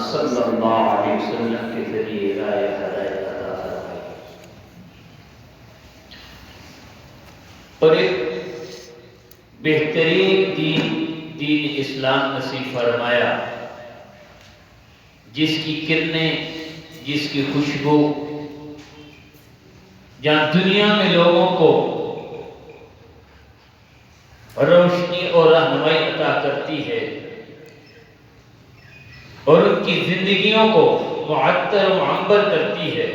صلی اللہ علیہ وسلم کے ذریعے رائے ہدایت عطا فرمائی اور ایک بہترین دین اسلام نصیب فرمایا جس کی کرنیں، جس کی خوشبو جہاں دنیا میں لوگوں کو روشنی اور رہنمائی عطا کرتی ہے اور ان کی زندگیوں کو معطر و معمر کرتی ہے،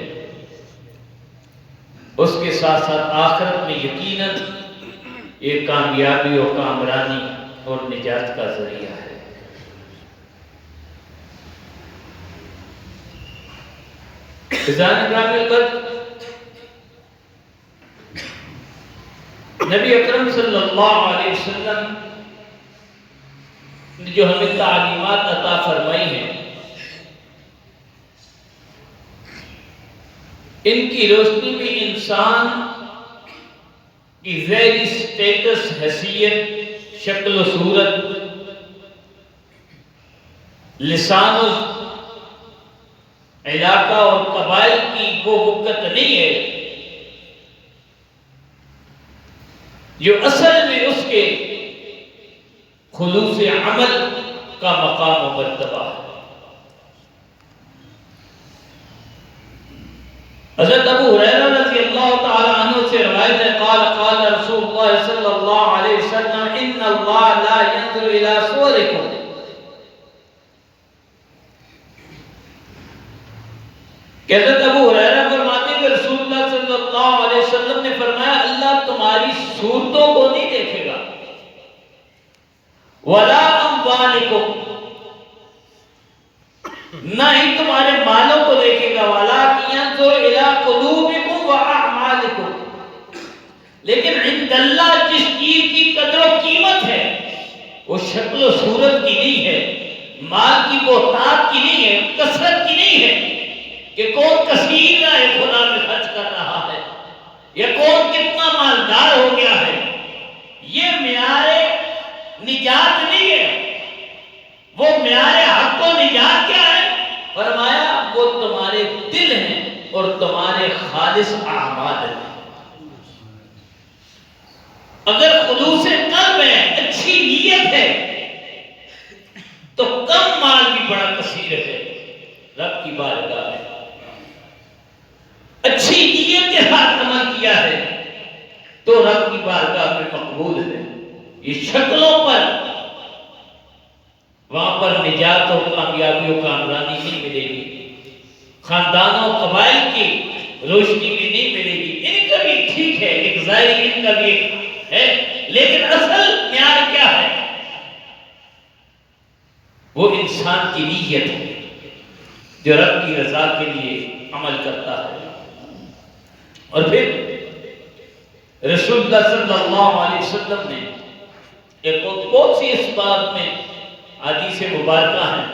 اس کے ساتھ ساتھ آخرت میں یقیناً یہ کامیابی و کامرانی اور نجات کا ذریعہ ہے۔ عزیزان گرامی قدر، نبی اکرم صلی اللہ علیہ وسلم نے جو ہمیں تعلیمات عطا فرمائی ہیں، ان کی روشنی میں انسان کی ذیلی سٹیٹس، حیثیت، شکل و صورت، لسان و علاقہ اور قبائل کی وہ وقت نہیں ہے جو اصل میں اس کے خلوص عمل کا مقام و مرتبہ ہے۔ حضرت ابو ہریرہ رضی اللہ تعالی عنہ سے روایت ہے، قال قال رسول اللہ صلی اللہ علیہ وسلم ان اللہ لا ينظر الى صورکم، کہ حضرت ابو ہریرہ فرماتے ہیں کہ رسول اللہ صلی اللہ علیہ وسلم نے فرمایا اللہ تمہاری صورتوں کو نہیں دیکھے گا، ولا اموالکم، نہ ہی تمہارے مالوں کو دیکھے گا، ولکن ينظر الى قلوبکم واعمالکم، لیکن عند اللہ جس چیز کی قدر و قیمت ہے وہ شکل و صورت کی نہیں ہے، مال کی بہتات کی نہیں ہے، کثرت کی نہیں ہے کہ کون کثیر راہ خدا میں خرچ کر رہا ہے یا کون کتنا مالدار ہو گیا ہے، یہ معیار نجات نہیں ہے۔ وہ معیار حق و نجات کیا ہے؟ فرمایا وہ تمہارے دل ہیں اور تمہارے خالص اعمال ہیں۔ اگر خلوص قلب ہے، اچھی نیت ہے، تو کم مال بھی بڑا کثیر ہے رب کی بارگاہ میں۔ اچھی نیت کے ساتھ عمل کیا ہے تو رب کی بارگاہ میں مقبول ہے۔ یہ شکلوں پر وہاں پر نجات اور کامیابی و کامرانی نہیں ملے گی، خاندانوں و قبائل کی روشنی میں نہیں ملے گی۔ ان کا بھی ٹھیک ہے، ایک ظاہری ان کا بھی ایک ہے، لیکن اصل معیار کیا ہے؟ وہ انسان کی نیت ہے جو رب کی رضا کے لیے عمل کرتا ہے۔ اور پھر رسول اللہ صلی اللہ علیہ وسلم نے ایک بہت سی اس بات میں حدیث مبارکہ ہیں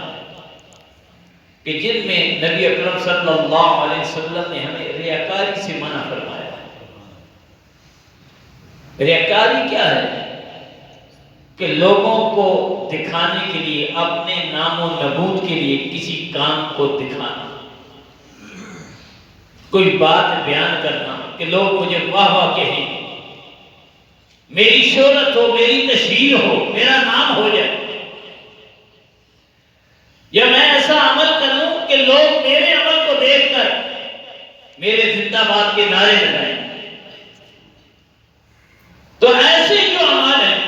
کہ جن میں نبی اکرم صلی اللہ علیہ وسلم نے ہمیں ریاکاری سے منع فرمایا ہے۔ ریاکاری کیا ہے؟ کہ لوگوں کو دکھانے کے لیے، اپنے نام و نبوت کے لیے کسی کام کو دکھانا، کوئی بات بیان کرنا کہ لوگ مجھے واہ واہ کہیں، میری شہرت ہو، میری تشہیر ہو، میرا نام ہو جائے، یا میں ایسا عمل کروں کہ لوگ میرے عمل کو دیکھ کر میرے زندہ باد کے نعرے لگائیں۔ تو ایسے جو عمل ہیں،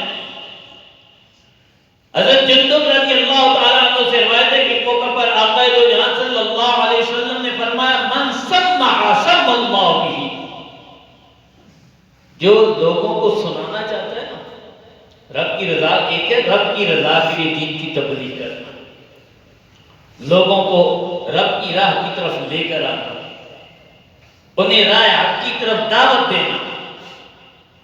حضرت جندب رضی اللہ تعالیٰ عنہ سے روایت ہے کہ ایک موقع پر آقا دو جہاں صلی اللہ علیہ وسلم نے فرمایا من سمع سمع اللہ بہ، جو لوگوں کو سنانا چاہتا ہے نا، رب کی رضا ایک ہے، رب کی رضا کے لیے دین کی تبلیغ کرنا، لوگوں کو رب کی راہ کی طرف لے کر آنا، انہیں راہ حق کی طرف دعوت دینا،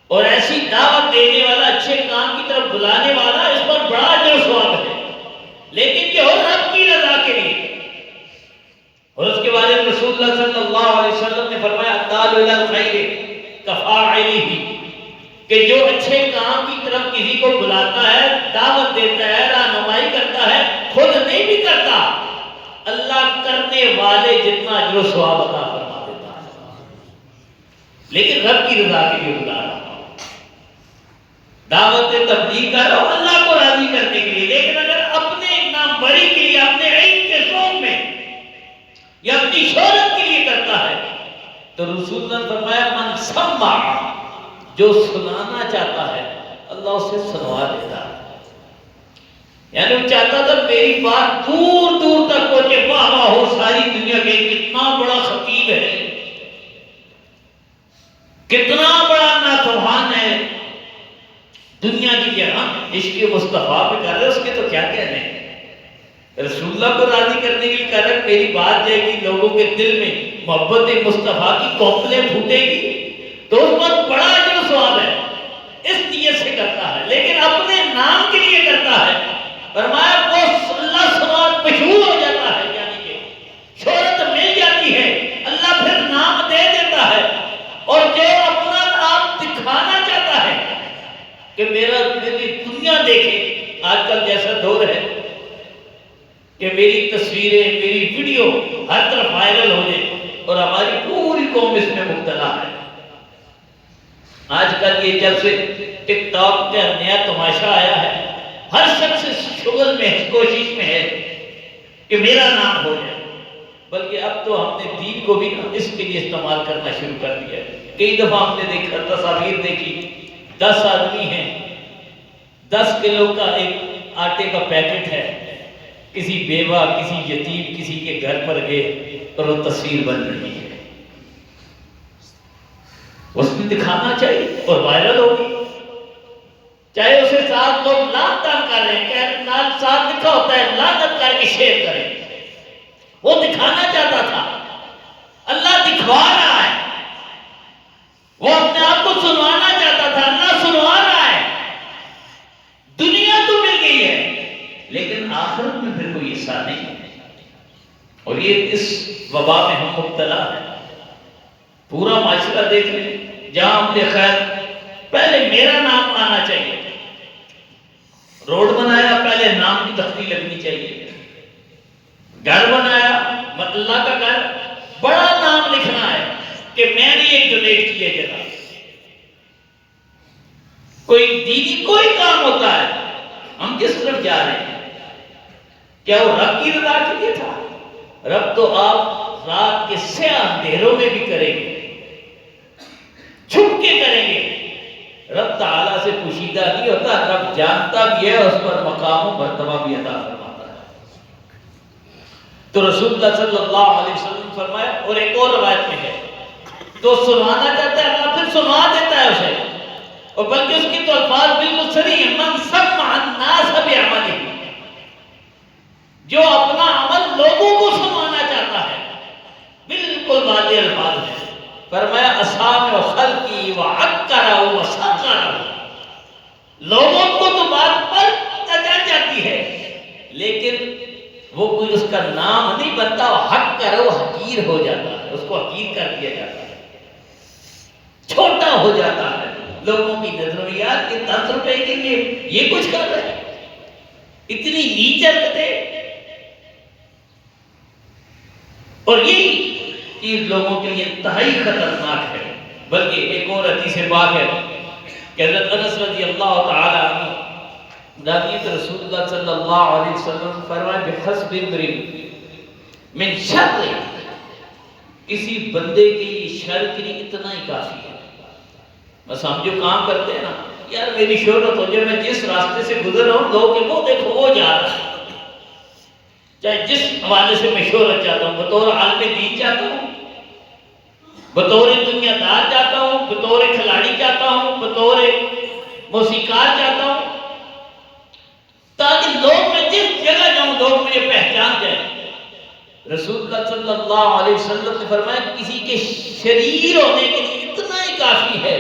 اور ایسی دعوت دینے والا، اچھے کام کی طرف بلانے والا، اس پر بڑا اجر و ثواب ہے، لیکن یہ ہو رب کی رضا کے لیے۔ اور اس کے بعد رسول اللہ صلی اللہ علیہ وسلم نے فرمایا الدال علی الخیر کفاعلہ، کہ جو اچھے کام کی طرف کسی کو بلاتا ہے، دعوت دیتا ہے، رہنمائی کرتا ہے، خود نہیں بھی کرتا اللہ کرنے والے جتنا اجر و ثواب عطا فرما دیتا ہے، لیکن رب کی رضا کے لیے بلا رہا ہوں، دعوت تبلیغ کر رہا ہوں اللہ کو راضی کرنے کے لیے، لیکن اگر اپنے نام بری کے لیے، اپنے علم کے شوق میں یا اپنی شہرت کے لیے کرتا ہے تو رسول اللہ نے فرمایا من سمع، جو سنانا چاہتا ہے اللہ اسے سنوا دیتا ہے۔ یعنی وہ چاہتا تھا میری بات دور دور تک پہنچے، واہ واہ ہو ساری دنیا کے، کتنا بڑا خطیب ہے، کتنا بڑا ناتوان ہے، دنیا کی کیا عشق مصطفیٰ پہ کر رہے، اس کے تو کیا کہنے ہیں، رسول اللہ کو راضی کرنے کے لیے کہہ رہے میری بات جائے گی، لوگوں کے دل میں محبت مصطفیٰ کی کوپلیں پھوٹے گی، تو اس وقت بڑا اجر و ثواب ہے، اس نیت سے کرتا ہے، لیکن اپنے نام کے لیے کرتا ہے، فرمایا وہ اللہ سماعت مشہور ہو جاتا ہے، یعنی کہ شہرت مل جاتی ہے، اللہ پھر نام دے دیتا ہے، اور جو اپنا آپ دکھانا چاہتا ہے کہ میری دنیا دیکھے، آج کل جیسا دور ہے کہ میری تصویریں، میری ویڈیو ہر طرف وائرل ہو جائے اور ہماری پوری قوم اس میں مبتلا ہے۔ آج کل یہ جب سے ٹک ٹاک کا نیا تماشا آیا ہے، ہر شخص شغل میں کوشش میں ہے کہ میرا نام ہو جائے، بلکہ اب تو ہم نے دین کو بھی اس کے لیے استعمال کرنا شروع کر دیا ہے۔ کئی دفعہ ہم نے دیکھا، تصاویر دیکھی، 10 آدمی ہیں، 10 کلو کا ایک آٹے کا پیکٹ ہے، کسی بیوہ، کسی یتیم، کسی کے گھر پر گئے اور وہ تصویر بن رہی ہے، اس میں دکھانا چاہیے اور وائرل ہوگی، چاہے اسے 7 لوگ لانت تان کر رہے ہیں، کہ نال 7 لکھا ہوتا ہے لانت کر کے شیئر کریں، وہ دکھانا چاہتا تھا، اللہ دکھوا رہا ہے، وہ اپنے آپ کو سنوانا چاہتا تھا، اللہ سنوا رہا ہے، دنیا تو مل گئی ہے لیکن آخرت میں پھر کوئی حصہ نہیں ہے، اور یہ اس وبا میں ہم مبتلا ہیں۔ پورا معاشرہ دیکھ لیں، جہاں ہم نے خیر پہلے میرا نام آنا چاہیے، روڈ بنایا پہلے نام کی تختی لگنی چاہیے، گھر بنایا اللہ کا گھر بڑا نام لکھنا ہے کہ میں نے ایک ڈونیٹ کیا جگہ، کوئی دینی کوئی کام ہوتا ہے ہم کس طرف جا رہے ہیں، کیا وہ رب کی رضا کے لیے تھا؟ رب تو آپ رات کے سیاہ اندھیروں میں بھی کریں گے، چھپ کے کریں گے، رب تعالیٰ سے پوشیدہ نہیں ہوتا، رب جانتا بھی ہے، اس پر مقام و مرتبہ بھی عطا فرماتا ہے۔ تو رسول اللہ صلی اللہ علیہ وسلم فرمایا، اور ایک اور روایت میں ہے، تو سنوانا چاہتا ہے اللہ پھر سنوا دیتا ہے اسے، اور بلکہ اس کی تو الفاظ بالکل صریح ہیں، من سمع الناس بعملہ، جو اپنا عمل لوگوں کو سنوانا چاہتا ہے، بالکل واضح الفاظ ہیں، فرمایا اسامع خلقی وعکر وصغر، لوگوں کو تو بات پر چل جاتی ہے لیکن وہ کوئی اس کا نام نہیں بنتا، وہ حق کرو حقیر ہو جاتا ہے، اس کو حقیر کر دیا جاتا ہے، چھوٹا ہو جاتا ہے لوگوں کی نظروں میں، یار کہ 10 روپے کے لیے یہ کچھ کر رہے ہیں، اتنی نیچ حرکتیں، اور یہی چیز لوگوں کے لیے انتہائی خطرناک ہے۔ بلکہ ایک اور حدیث پاک ہے کہ حضرت انس رضی اللہ تعالی عنہ نبی رسول اللہ صلی اللہ علیہ وسلم فرمائے بحسب امرئ من شر، کسی بندے کے لیے شر کے لیے اتنا ہی کافی ہے، بس ہم جو کام کرتے ہیں نا، یار میری شہرت ہو جائے، میں جس راستے سے گزر رہا ہوں لوگ کہ وہ دیکھو وہ جا رہا ہے، چاہے جس حوالے سے میں شہرت چاہتا ہوں، بطور عالم دین چاہتا ہوں، بطور دنیا دار چاہتا ہوں، بطور کھلاڑی چاہتا ہوں، بطور موسیقار چاہتا ہوں، تاکہ لوگ میں جس جگہ جاؤں لوگ مجھے پہچان جائیں۔ رسول اللہ صلی اللہ علیہ وسلم نے فرمایا کسی کے شریر ہونے کے لیے اتنا ہی کافی ہے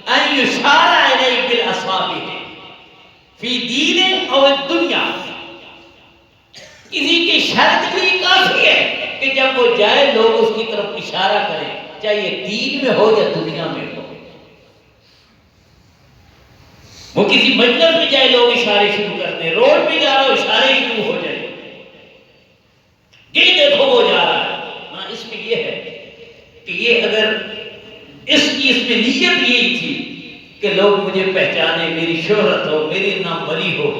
ان یشار الیہ بالاصابع فی دین او الدنیا، کسی کے شر کے لیے کافی ہے کہ جب وہ جائے لوگ اس کی طرف اشارہ کریں، چاہے دین میں ہو یا دنیا میں ہو، وہ کسی مجلس میں جائے لوگ اشارے شروع کرتے ہیں، روڈ پہ جا رہا ہو اشارے شروع ہو جائے، یہ دیکھو وہ جا رہا ہے. ہاں اس میں یہ ہے کہ یہ اگر اس کی اس میں نیت یہی تھی کہ لوگ مجھے پہچانے، میری شہرت ہو، میری ناموری ہو،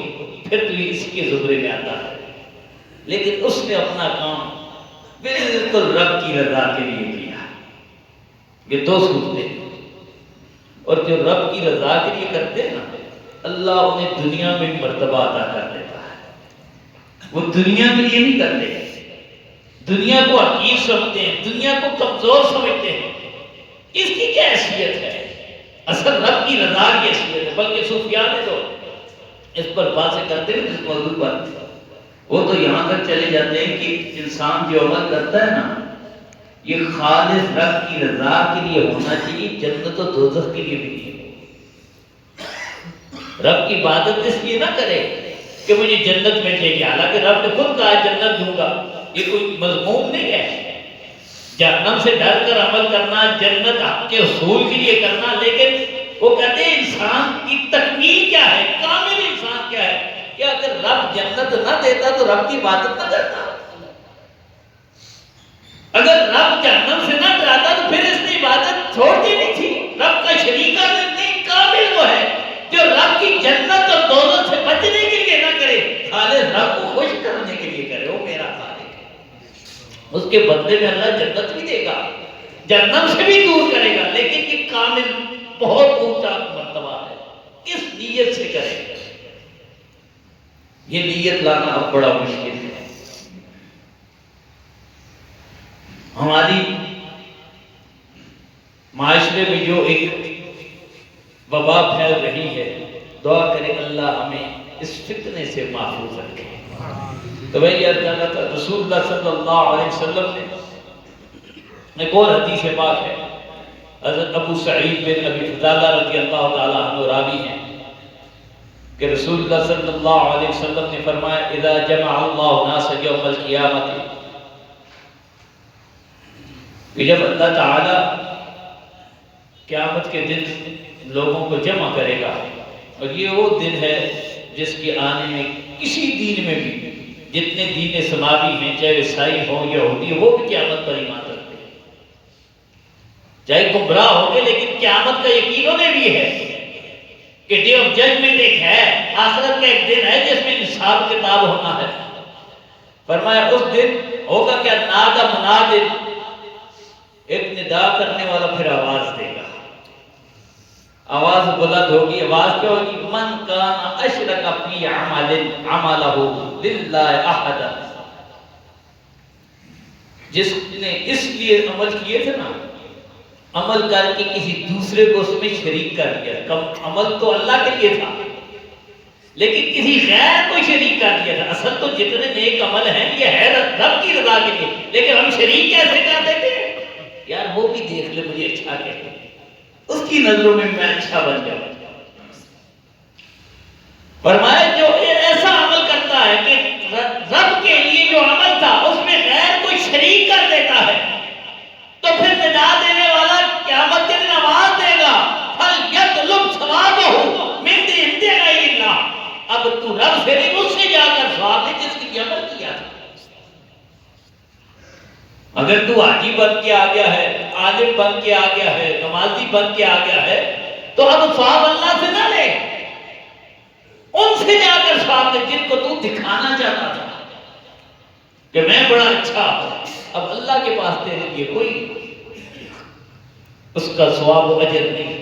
پھر تو یہ اسی کے زمرے میں آتا ہے. لیکن اس نے اپنا کام بالکل رب کی رضا کے لیے کیا. یہ دو صورتیں ہیں. اور جو رب کی رضا کے لیے کرتے ہیں نا، اللہ انہیں دنیا میں مرتبہ عطا کر دیتا ہے. وہ دنیا کے لیے نہیں کرتے، دنیا کو حقیر سمجھتے ہیں، دنیا کو کمزور سمجھتے ہیں. اس کی کیا حیثیت ہے؟ اصل رب کی رضا کی حیثیت ہے. بلکہ صوفیاء نے تو اس پر باتیں کرتے ہیں اس موضوع پر. وہ تو یہاں تک چلے جاتے ہیں کہ انسان جو عمل کرتا ہے نا، یہ خالص رب کی رضا کے لیے ہونا چاہیے، جنت و دوزخ کے لیے بھی نہیں. رب کی عبادت اس لیے نہ کرے کہ مجھے جنت مل جائے گی، حالانکہ رب نے خود کہا جنت دوں گا. یہ کوئی مضمون نہیں ہے. جہنم سے ڈر کر عمل کرنا، جنت حق کے حصول کے لیے کرنا. لیکن وہ کہتے ہیں انسان کی تکمیل کیا ہے، کامل انسان کیا ہے، کہ اگر رب جنت نہ دیتا تو رب کی عبادت نہ کرتا. اگر رب جہنم سے نہ ڈراتا تو پھر اس نے عبادت چھوڑ دینی تھی. رب کا شریکہ نہیں، کامل وہ ہے جو رب کی جنت اور دوزخ سے بچنے کے لیے نہ کرے، خالص رب کو خوش کرنے کے لیے کرے. وہ میرا خالق ہے، اس کے بدلے میں اللہ جنت بھی دے گا، جہنم سے بھی دور کرے گا. لیکن یہ کامل بہت اونچا مرتبہ ہے. کس نیت سے کرے گا؟ یہ نیت لانا اب بڑا مشکل ہے. ہماری معاشرے میں جو ایک وبا پھیل رہی ہے، دعا کریں اللہ ہمیں اس فتنے سے محفوظ رکھے. تو بھائی یہ کہنا تھا، رسول اللہ صلی اللہ علیہ وسلم نے ایک اور حدیث پاک ہے، حضرت ابو سعید بن ابی فضالہ رضی اللہ تعالیٰ عنہ راوی ہیں کہ رسول اللہ صلی اللہ علیہ وسلم نے فرمایا اذا جمع اللہ الناس یوم القیامت، کہ جب اللہ تعالیٰ قیامت کے دن لوگوں کو جمع کرے گا، اور یہ وہ دن ہے جس کے آنے میں کسی دین میں بھی جتنے دین سماوی ہیں، چاہے عیسائی ہوں یہودی، وہ بھی قیامت پر ایمان رکھتے ہیں. چاہے گمراہ ہو گے لیکن قیامت کا یقین انہیں بھی ہے کہ ڈے آف ججمنٹ ایک ہے، آخرت کا ایک دن ہے جس میں حساب کتاب ہونا ہے. فرمایا اس دن ہوگا کیا، نادى مناد، ایک ندا کرنے والا پھر آواز دے گا. آواز بلند ہوگی. آواز کیا ہوگی؟ من کان اشرک فی عمل عملہ للہ احد، جس نے اس لیے عمل کیے تھے نا، عمل کر کے کسی دوسرے کو اس میں شریک کر دیا. عمل تو اللہ کے لیے تھا لیکن کسی غیر کو شریک کر دیا تھا. اصل تو جتنے نیک عمل ہیں یہ ہے رب کی رضا کے لیے، لیکن ہم شریک کیسے کر دیتے ہیں؟ یار وہ بھی دیکھ لے، مجھے اچھا کہتے ہیں، اس کی نظروں میں میں اچھا بن جاؤں. فرمایا جو ایسا عمل کرتا ہے کہ رب کے لیے جو عمل تھا اس میں غیر کو شریک کر دیتا ہے، تو پھر ندا دینے والا قیامت کے دن آواز دے گا فَلْيَطْلُبْ ثَوَابَهُ مِنْ عِنْدِ غَيْرِ اللَّهِ، اب تو رب سے نہیں، مجھ سے جا کر ثواب دے جس کی عمل کیا تھا. اگر تو حاجی بن کے آ گیا ہے، عالم بن کے آ گیا ہے، نمازی بن کے آ گیا ہے، تو اب ثواب اللہ سے نہ لے، ان سے جا کر ثواب دے جن کو تو دکھانا چاہتا تھا کہ میں بڑا اچھا ہوں. اب اللہ کے پاس تیرے لیے کوئی اس کا ثواب و اجر نہیں.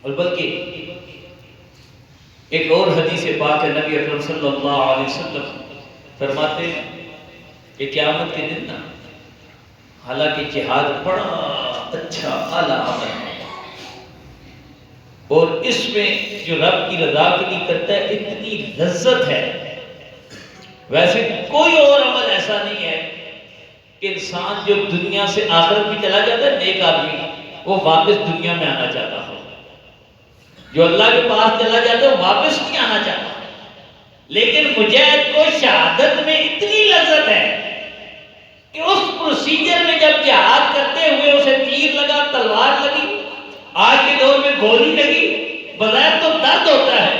اور بلکہ ایک اور حدیث پاک ہے، نبی اکرم صلی اللہ علیہ وسلم فرماتے ہیں کہ قیامت کے دن نا، حالانکہ جہاد بڑا اچھا اعلیٰ عمل ہے اور اس میں جو رب کی رضا کے لیے کرتا ہے اتنی لذت ہے، ویسے کوئی اور عمل ایسا نہیں ہے کہ انسان جو دنیا سے آخرت میں چلا جاتا ہے، نیک آدمی وہ واپس دنیا میں آنا چاہتا ہو، جو اللہ کے پاس چلا جاتا ہے وہ واپس نہیں آنا چاہتا. لیکن مجاہد کو شہادت میں اتنی لذت ہے کہ اس پروسیجر میں جب جہاد کرتے ہوئے اسے تیر لگا، تلوار لگی، آج کے دور میں گولی لگی، بظاہر تو درد ہوتا ہے،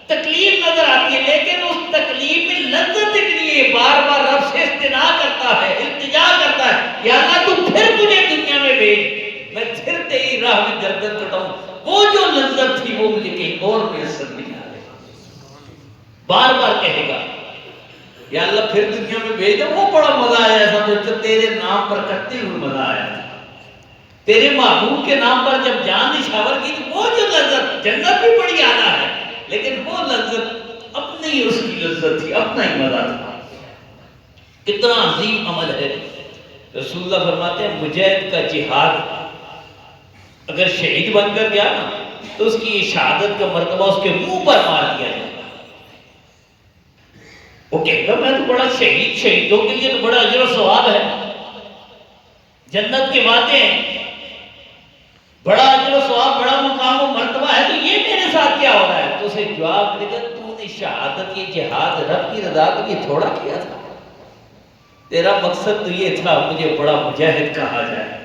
تکلیف نظر آتی ہے، لیکن اس تکلیف میں لذت اتنی ہے، بار بار رب سے سے استدعا کرتا ہے، التجا کرتا ہے، یا اللہ تو پھر مجھے دنیا میں بھیج، میں پھر تیری راہ میں گردن کٹاؤں۔ وہ جو لذت تھی وہ مجھے کہیں اور میسر نہیں آ رہی۔ بار بار کہے گا یا اللہ پھر دنیا میں بھیج دو، وہ بڑا مزہ آیا ایسا تو تیرے نام پر کرتے ہوئے مزہ آیا تھا، تیرے محبوب کے نام پر جب جان نشاور کی تو وہ جو لذت، جنت بھی بڑی اعلیٰ ہے لیکن وہ لذت اپنی ہی اس کی لذت تھی، اپنا ہی مزہ تھا۔ کتنا عظیم عمل ہے۔ رسول اللہ فرماتے ہیں مجاہد کا جہاد اگر شہید بن کر گیا نا تو اس کی شہادت کا مرتبہ اس کے منہ پر مار دیا جائے، وہ کہے گا میں تو بڑا شہیدوں کے لیے تو بڑا اجر و ثواب ہے، جنت کے وعدے ہیں، بڑا اجر و ثواب، بڑا مقام و مرتبہ ہے، تو یہ میرے ساتھ کیا ہو رہا ہے؟ تو اسے جواب ملے گا تو نے شہادت، یہ جہاد رب کی رضا کے لیے تھوڑا کیا تھا، تیرا مقصد تو یہ تھا مجھے بڑا مجاہد کہا جائے،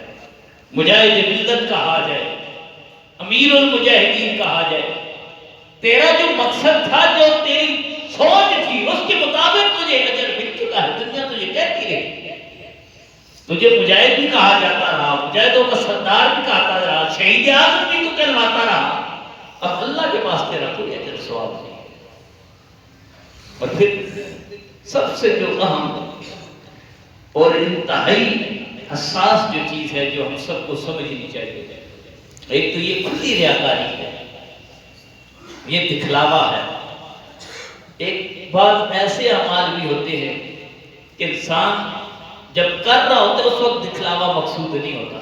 مجاہد ملت کہا جائے، امیر المجاہدین کہا جائے۔ تیرا جو مقصد تھا، جو تیری سوچ تھی، اس کے مطابق تجھے اجر مل چکا ہے، دنیا تجھے کہتی رہی، تجھے مجاہد بھی کہا جاتا رہا، مجاہدوں کا سردار بھی کہتا رہا، شہید اعظم بھی تو کہلواتا رہا، اب اللہ کے پاس تیرا کوئی اجر ثواب نہیں۔ اور پھر سب سے جو اہم اور انتہائی حساس جو چیز ہے جو ہم سب کو سمجھنی چاہیے، ایک تو یہ کھلی ریاکاری ہے، یہ دکھلاوا ہے۔ ایک بعض ایسے اعمال بھی ہوتے ہیں کہ انسان جب کر رہا ہوتا ہے اس وقت دکھلاوا مقصود نہیں ہوتا،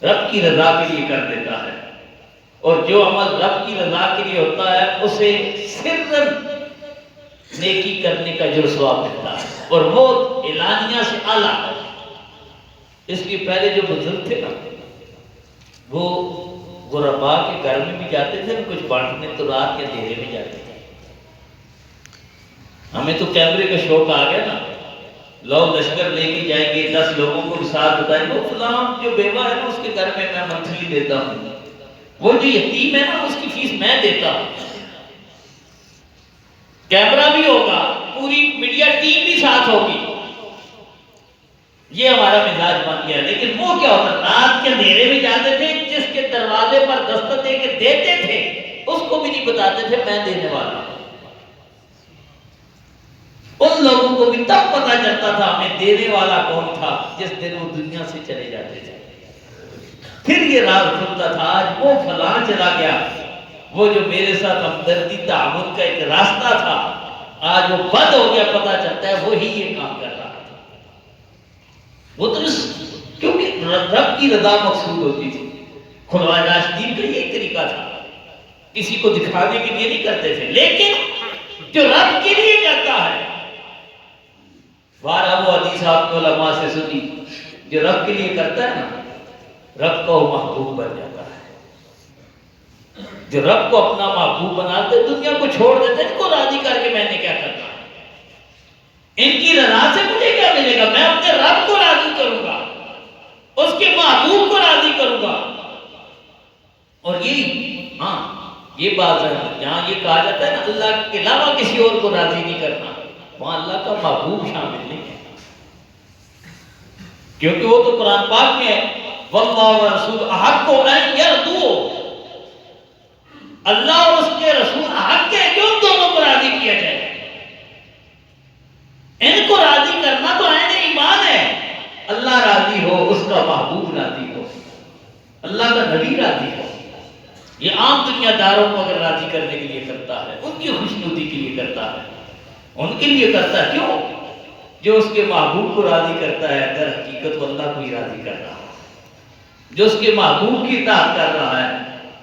رب کی رضا کے لیے کر دیتا ہے، اور جو عمل رب کی رضا کے لیے ہوتا ہے اسے سرًا نیکی کرنے کا جو ثواب ملتا ہے، اور وہ اعلانیہ سے اعلیٰ ہے۔ اس کے پہلے جو بزرگ تھے نا وہ غرباء کے گھر میں بھی جاتے تھے، کچھ بانٹنے، تو رات کے اندھیرے میں جاتے تھے۔ ہمیں تو کیمرے کا شوق آ گیا نا، لوگ لشکر لے کے جائیں گے، 10 لوگوں کو بھی ساتھ بتائیں گے، وہ فلاں جو بیوہ ہے نا اس کے گھر میں میں منتھلی دیتا ہوں، وہ جو یتیم ہے نا اس کی فیس میں دیتا ہوں، کیمرہ بھی ہوگا، پوری میڈیا ٹیم بھی ساتھ ہوگی، یہ ہمارا مزاج بن گیا۔ لیکن وہ کیا ہوتا، رات کے اندھیرے میں جاتے تھے، جس کے دروازے پر دستک دے کے دیتے تھے اس کو بھی نہیں بتاتے تھے میں دینے والا ہوں۔ ان لوگوں کو بھی تب پتہ چلتا تھا ہمیں دینے والا کون تھا جس دن وہ دنیا سے چلے جاتے تھے۔ پھر یہ راز کھلتا تھا، آج وہ فلاں چلا گیا، وہ جو میرے ساتھ ہمدردی تعاون کا ایک راستہ تھا آج وہ بند ہو گیا، پتہ چلتا ہے وہی یہ کام کر رہا تھا۔ وہ تو کیونکہ رب کی رضا مقصود ہوتی تھی، خلفائے راشدین کا یہ طریقہ تھا، کسی کو دکھانے کے لیے نہیں کرتے تھے، لیکن جو رب کے لیے کرتا ہے، بارہ وہ حدیث آپ نے علماء سے سنی، جو رب کے لیے کرتا ہے نا رب کا وہ محبوب بن جاتا ہے۔ جو رب کو اپنا محبوب بناتے دنیا کو چھوڑ دیتے، ان کو راضی کر کے میں نے کیا کرنا ہے، ان کی رضا سے مجھے کیا ملے گا، میں اپنے رب کو راضی کروں گا، اس کے محبوب کو راضی کروں گا۔ اور یہی یہ بات ہے جہاں یہ کہا جاتا ہے نا اللہ کے علاوہ کسی اور کو راضی نہیں کرنا، وہاں اللہ کا محبوب شامل نہیں ہے، کیونکہ وہ تو قرآن پاک میں ہے واللہ ورسول احق ان یرضوا، اللہ اور اس کے رسول حق ہے کہ ان دونوں کو راضی کیا جائے۔ ان کو راضی کرنا تو عین ایمان ہے، اللہ راضی ہو، اس کا محبوب راضی ہو، اللہ کا نبی راضی ہو۔ یہ عام دنیا داروں کو اگر راضی کرنے کے لیے کرتا ہے، ان کی خوشنودی کے لیے کرتا ہے، ان کے لیے کرتا ہے، کیوں؟ جو اس کے محبوب کو راضی کرتا ہے در حقیقت وہ اللہ کو ہی راضی کر رہا ہے، جو اس کے محبوب کی اطاعت کر رہا ہے،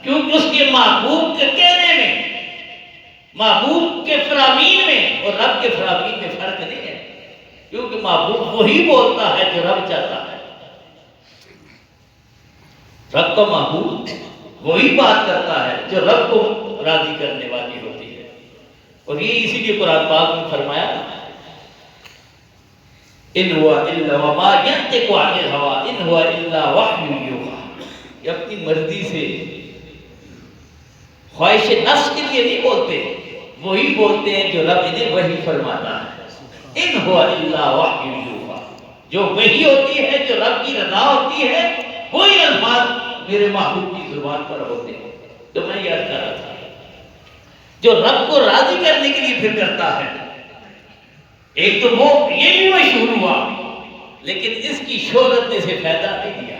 کیونکہ اس کے محبوب کے کہنے میں، محبوب کے فرامین میں اور رب کے فرامین میں فرق نہیں ہے، کیونکہ محبوب وہی بولتا ہے جو رب چاہتا ہے، رب کا محبوب وہی بات کرتا ہے جو رب کو راضی کرنے والی ہوتی ہے۔ اور یہ اسی لیے قرآن پاک میں فرمایا ان ہوا الا وما ينطق عن الهوى ان هو الا وحی یوحی، یہ اپنی مرضی سے خواہش نفس کے لیے نہیں بولتے، وہی بولتے ہیں جو رب انہیں وحی فرماتا ہے۔ ان هو الا وحی یوحی، جو وحی ہوتی ہے، جو رب کی رضا ہوتی ہے، وہی الفاظ میرے محبوب کی زبان پر ہوتے ہیں۔ تو میں یاد کر رہا تھا جو رب کو راضی کرنے کے لیے پھر کرتا ہے، ایک تو وہ یہ بھی مشہور ہوا، لیکن اس کی شہرت نے اسے فائدہ نہیں دیا۔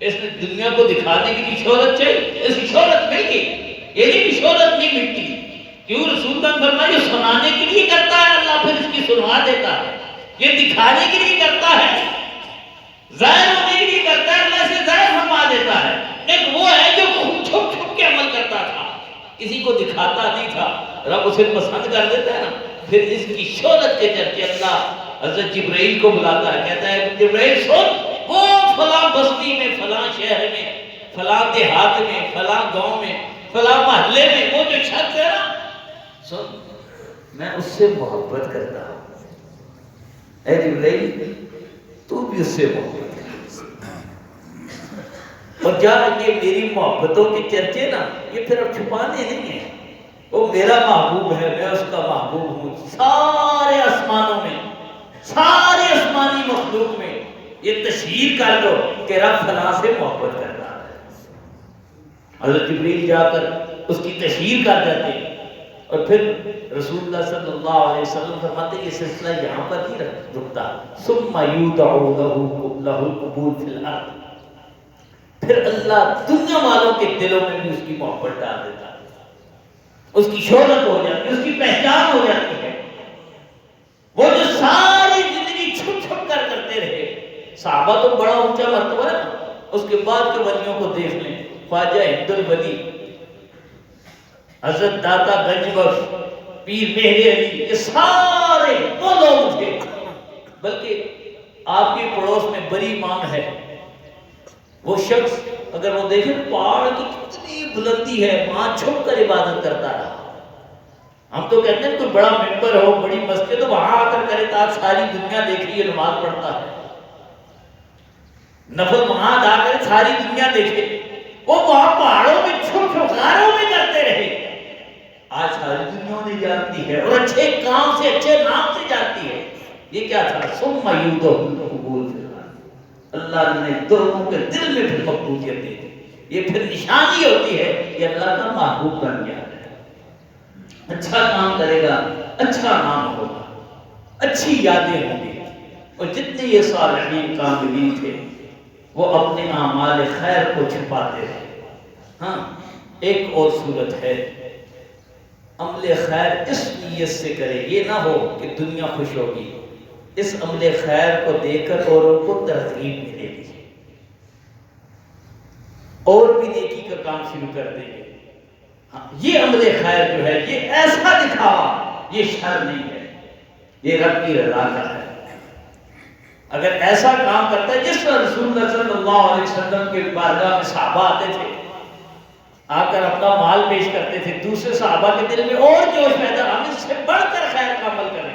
اس نے دنیا کو دکھانے کے لیے شہرت چاہیے، اس کی شہرت مل گئی، یہ نہیں کہ شہرت نہیں ملتی۔ کیوں رسول اللہ نے فرمایا جو سنانے کے لیے کرتا ہے اللہ پھر اس کی سنوا دیتا ہے، یہ دکھانے کے لیے کرتا ہے، ظاہر ہونے کے لیے کرتا ہے، اللہ سے ظاہر فرما دیتا ہے۔ ایک وہ ہے جو چھپ چھپ کے عمل کرتا تھا، کسی کو دکھاتا نہیں تھا، رب اسے پسند کر دیتا ہے نا، پھر اس کی شہرت کے چرچے اللہ حضرت جبرائیل کو بلاتا ہے، کہتا ہے جبرائیل سن، وہ فلاں بستی میں، فلاں شہر میں، فلاں دیہات میں، فلاں گاؤں میں، فلاں محلے میں وہ جو شخص ہے نا، سن میں اس سے محبت کرتا ہوں، اے جبرائیل تو بھی اس سے محبت کر، اور جا یہ میری محبتوں کے چرچے نا، یہ پھر اب چھپانے نہیں ہیں، وہ میرا محبوب ہے، میں اس کا محبوب ہوں، سارے آسمانوں میں، سارے آسمانی مخلوق میں یہ تشہیر کر دو کہ رب فلاں سے محبت کرتا ہے۔ حضرت جبریل جا کر اس کی تشہیر کر دیتے، اور پھر رسول اللہ صلی اللہ علیہ وسلم فرماتے یہ سلسلہ یہاں پر نہیں رکتا، ثم یودع لہ القبول فی الارض، پھر اللہ دنیا والوں کے دلوں میں بھی اس کی محبت ڈال دیتا ہے، اس کی شہرت ہو جاتی ہے، اس کی پہچان ہو جاتی ہے۔ وہ جو ساری زندگی چھپ چھپ کر کرتے رہے، صحابہ تو بڑا اونچا مرتبہ ہے، اس کے بعد کے ولیوں کو دیکھ لیں، خواجہ ہند الولی، حضرت داتا گنج بخش، پیر مہر علی، یہ سارے وہ لوگ تھے۔ بلکہ آپ کے پڑوس میں بری امام ہے، وہ شخص اگر وہ دیکھیں پہاڑ کی کتنی بلندی ہے، وہاں چھپ کر عبادت کرتا رہا۔ ہم تو کہتے ہیں کوئی بڑا ممبر ہو، بڑی مسجد تو وہاں آ کر کرے تاکہ ساری دنیا دیکھے یہ نماز پڑھتا ہے، نفل وہاں ادا کرے ساری دنیا دیکھے، وہ وہاں پہاڑوں میں چھپ چھپ غاروں میں کرتے رہے، آج ساری دنیا نہیں جانتی ہے، اور اچھے کام سے اچھے نام سے جانتی ہے۔ یہ کیا تھا؟ ثم یودع القبول فی الارض، اللہ نے دونوں کے دل میں پھر مقبولیت دے دی، یہ پھر نشانی ہوتی ہے کہ اللہ کا محبوب بن گیا ہے، اچھا کام کرے گا، اچھا نام ہوگا، اچھی یادیں ہوں گی۔ اور جتنے یہ صالحین کاملین تھے وہ اپنے اعمال خیر کو چھپاتے رہے۔ ہاں ایک اور صورت ہے، عمل خیر اس نیت سے کرے، یہ نہ ہو کہ دنیا خوش ہوگی، اس عمل خیر کو دیکھ کر اوروں کو ترغیب ملے گی، اور بھی نیکی کا کام شروع کر دیں گے۔ یہ عمل خیر جو ہے یہ ایسا دکھاوا، یہ شر نہیں ہے، یہ رب کی رضا کا ہے۔ اگر ایسا کام کرتا ہے جس طرح رسول اللہ صلی اللہ علیہ وسلم کے بارگاہ میں صحابہ آتے تھے، آ کر اپنا مال پیش کرتے تھے، دوسرے صحابہ کے دل میں اور جوش پیدا، ہم اس سے بڑھ کر خیر کا عمل کریں۔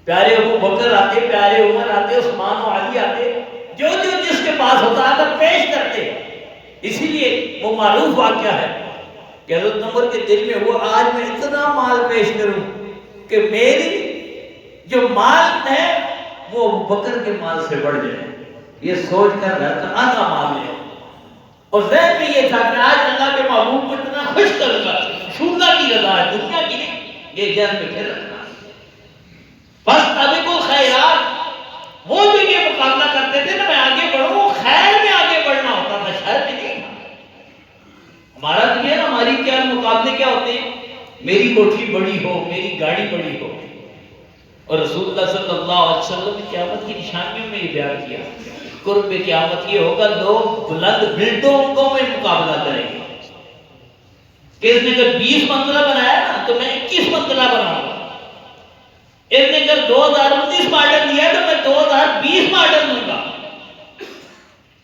پیارے ابو بکر آتے، پیارے عمر آتے، عثمان و علی آتے، جو جس کے پاس ہوتا آ کر پیش کرتے۔ اسی لیے وہ معروف واقعہ ہے کہ حضرت عمر کے دل میں وہ آج میں اتنا مال پیش کروں کہ میری جو مال ہے وہ ابو بکر کے مال سے بڑھ جائے، یہ سوچ کر گھر کا آدھا مال لے، اور ذہن میں یہ تھا کہ آج اللہ کے محبوب کو اتنا خوش کروں گا، اللہ کی رضا ہے، دنیا کی نہیں، یہ ذہن میں پھر رکھنا۔ فاستبقوا الخیرات، وہ جو یہ مقابلہ کرتے تھے نا میں آگے بڑھوں، وہ خیر میں آگے بڑھنا ہوتا تھا، شر میں نہیں۔ ہمارا تو یہ نا، ہماری کیا مقابلے کیا ہوتے ہیں، میری کوٹھی بڑی ہو، میری گاڑی بڑی ہو، اور رسول اللہ صلی اللہ علیہ وسلم نے قیامت کی نشانیوں میں یہ بیان کیا، قرب قیامت یہ ہوگا لوگ بلند بلڈنگوں میں مقابلہ کریں گے کہ اس نے اگر 20 منزلہ بنایا نا تو میں 21 منزلہ بناؤں گا، اس نے اگر 2019 ماڈل لیا تو میں 2020 ماڈل لوں گا۔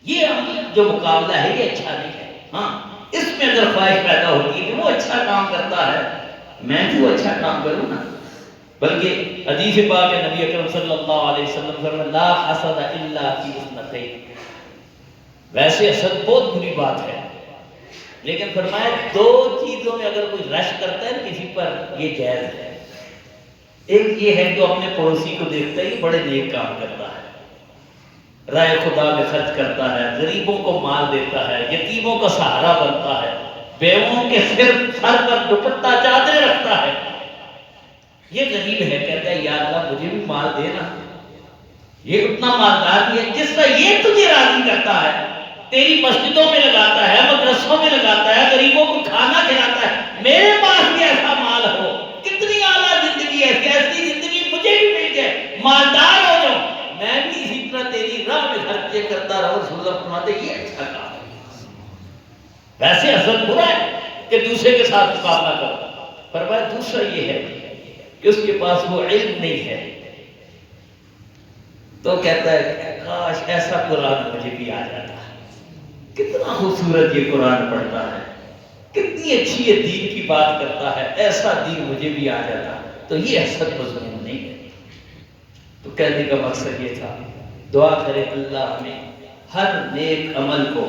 یہ جو مقابلہ ہے یہ اچھا نہیں ہے۔ ہاں اس میں اگر خواہش پیدا ہوتی ہے کہ وہ اچھا کام کرتا ہے میں بھی وہ اچھا کام کروں نا، بلکہ حدیث پاک ہے نبی اکرم صلی اللہ علیہ وسلم فرمایا لا حسد الا فی اثنتین، ویسے حسد بہت بری بات ہے، لیکن فرمایا دو چیزوں میں اگر کوئی رش کرتا ہے کسی پر یہ جائز ہے۔ ایک یہ ہے کہ وہ اپنے پڑوسی کو دیکھتا ہی بڑے نیک کام کرتا ہے، رائے خدا میں خرچ کرتا ہے، غریبوں کو مال دیتا ہے، یتیموں کا سہارا بنتا ہے، بیووں کے سر پر دوپٹہ چادریں رکھتا ہے. یہ غریب ہے، کہتا ہے یا اللہ مجھے بھی مال دینا. یہ اتنا مالدار بھی ہے جس کا یہ تجھے راضی کرتا ہے، تیری مسجدوں میں لگاتا ہے، مدرسوں میں لگاتا ہے، غریبوں کو کھانا کھلاتا ہے. میرے پاس بھی ایسا مال ہو، کتنی اعلیٰ زندگی ہے، ایسی زندگی مجھے بھی مل جائے، مالدار ہو جاؤں، میں بھی اسی طرح تیری راہ میں خرچے کرتا رہوں. رسول اللہ فرماتے ہیں یہ اچھا کام ہے. ویسے اصل برا ہے کہ دوسرے کے ساتھ مقابلہ کرو، فرمایا دوسرا یہ ہے کہ اس کے پاس وہ علم نہیں ہے، تو کہتا ہے کاش ایسا قرآن مجھے بھی آ جاتا. کتنا خوبصورت یہ قرآن پڑھتا ہے، کتنی اچھی یہ دین کی بات کرتا ہے، ایسا دین مجھے بھی آ جاتا. تو یہ حسد مضمون نہیں ہے. تو کہنے کا مقصد یہ تھا دعا کرے اللہ ہمیں ہر نیک عمل کو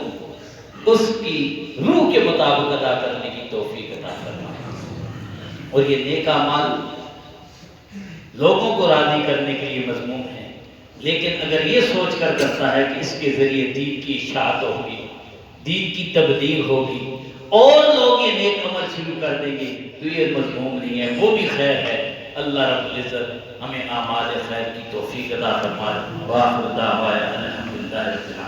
اس کی روح کے مطابق ادا کرنے کی توفیق عطا فرمائے. اور یہ نیک اعمال لوگوں کو راضی کرنے کے لیے مضمون ہے، لیکن اگر یہ سوچ کر کرتا ہے کہ اس کے ذریعے دین کی اشاعت ہوگی، دین کی تبلیغ ہوگی اور لوگ یہ نیک عمل شروع کر دیں گے، تو یہ مضمون نہیں ہے، وہ بھی خیر ہے. اللہ رب العزت ہمیں اعمال خیر کی توفیق عطا فرمائے. وآخر دعوانا الحمدللہ رب العالمین.